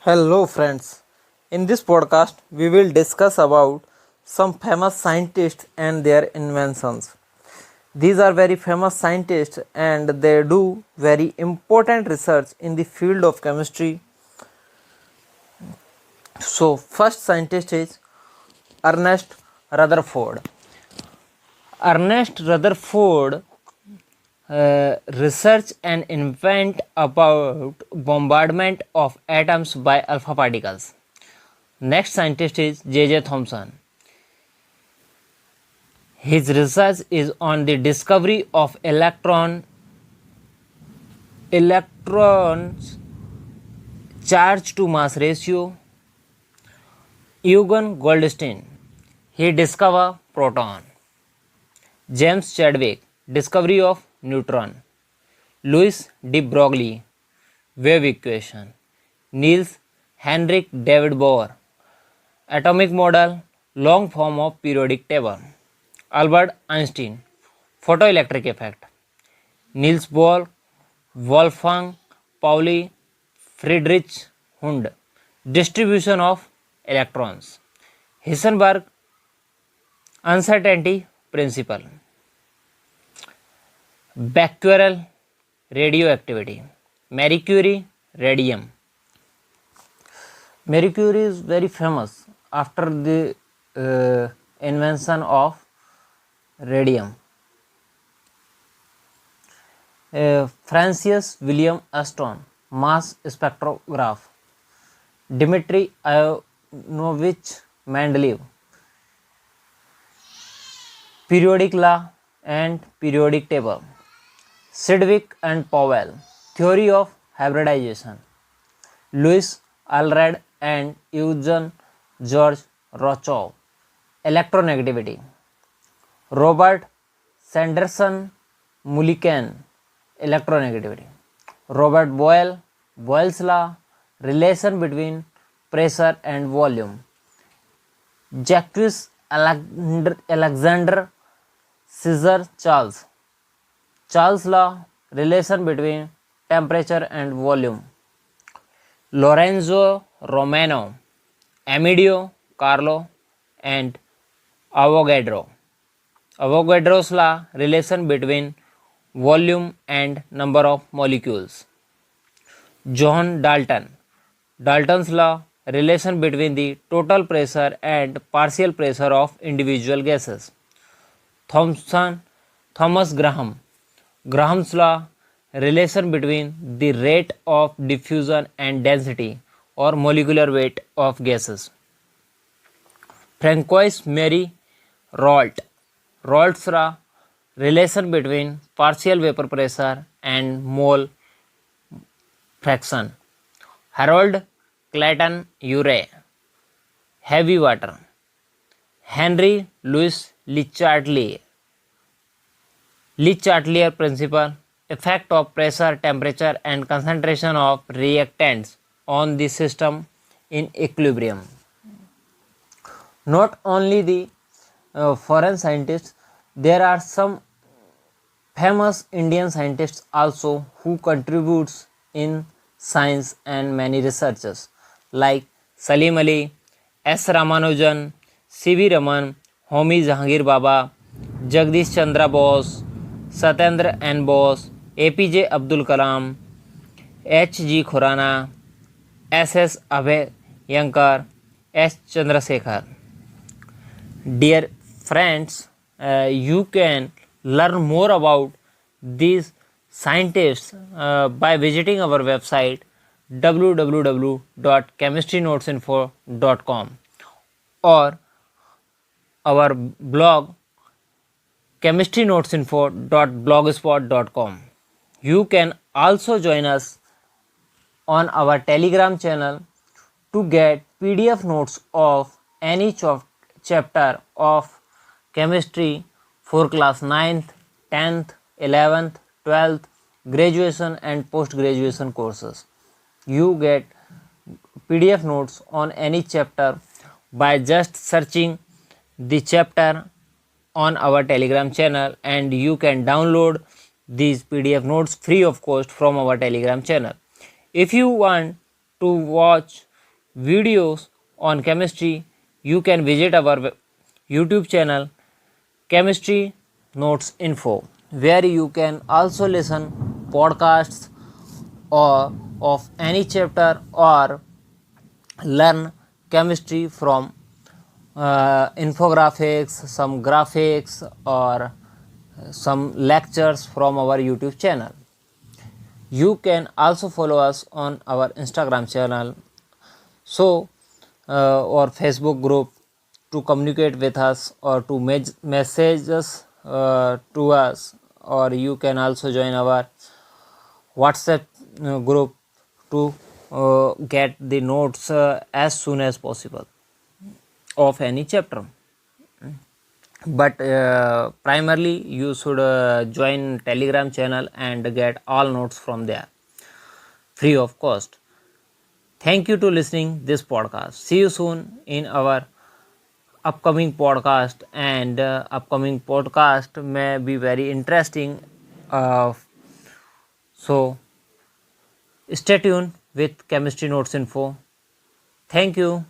Hello friends. In this podcast we will discuss about some famous scientists and their inventions. These are very famous scientists and they do very important research in the field of chemistry. So first scientist is Ernest Rutherford. Ernest Rutherford research and invent about bombardment of atoms by alpha particles. Next scientist is J.J. Thomson. His research is on the discovery of electrons charge to mass ratio. Eugen Goldstein, he discovered proton. James Chadwick, discovery of neutron. Louis de Broglie, wave equation. Niels Henrik David Bohr, atomic model, long form of periodic table. Albert Einstein, photoelectric effect. Niels Bohr, Wolfgang Pauli, Friedrich Hund, distribution of electrons. Heisenberg, uncertainty principle. Becquerel, radioactivity. Marie Curie, radium. Marie Curie is very famous after the invention of radium. Francis William Aston, mass spectrograph. Dmitry Ivanovich Mendeleev, periodic law and periodic table. Sidgwick and Powell, theory of hybridization. Louis Allred and Eugen George Rochow, electronegativity. Robert Sanderson Mulliken, electronegativity. Robert Boyle, Boyle's law, relation between pressure and volume. Jacques Alexander Caesar Charles law, relation between temperature and volume. Lorenzo Romano, Amidio Carlo and Avogadro's law, relation between volume and number of molecules. John Dalton's law, relation between the total pressure and partial pressure of individual gases. Thomas Graham's law, relation between the rate of diffusion and density or molecular weight of gases. Francois Marie Rolt's law, relation between partial vapor pressure and mole fraction. Harold Clayton Urey, heavy water. Henry Louis Le Chatelier principle, effect of pressure, temperature and concentration of reactants on the system in equilibrium. Not only the foreign scientists, there are some famous Indian scientists also who contributes in science and many researchers like Salim Ali, S. Ramanujan, C.V. Raman, Homi Jahangir Baba, Jagdish Chandra Bose, Satyendra N. Bose, APJ Abdul Kalam, H.G. Khurana, S.S. Abhyankar, S. Chandrasekhar. Dear friends, you can learn more about these scientists by visiting our website www.chemistrynotesinfo.com or our blog chemistrynotesinfo.blogspot.com. You can also join us on our Telegram channel to get PDF notes of any chapter of chemistry for class 9th, 10th, 11th, 12th, graduation and post-graduation courses. You get PDF notes on any chapter by just searching the chapter on our Telegram channel, and you can download these PDF notes free of cost from our Telegram channel. If you want to watch videos on chemistry, you can visit our YouTube channel Chemistry Notes Info, where you can also listen podcasts or of any chapter or learn chemistry from infographics, some graphics, or some lectures from our YouTube channel. You can also follow us on our Instagram channel or Facebook group to communicate with us or to message us to us, or you can also join our WhatsApp group to get the notes as soon as possible of any chapter. But primarily you should join Telegram channel and get all notes from there free of cost. Thank you to listening this podcast. See you soon in our upcoming podcast, and upcoming podcast may be very interesting. So stay tuned with Chemistry Notes Info. Thank you.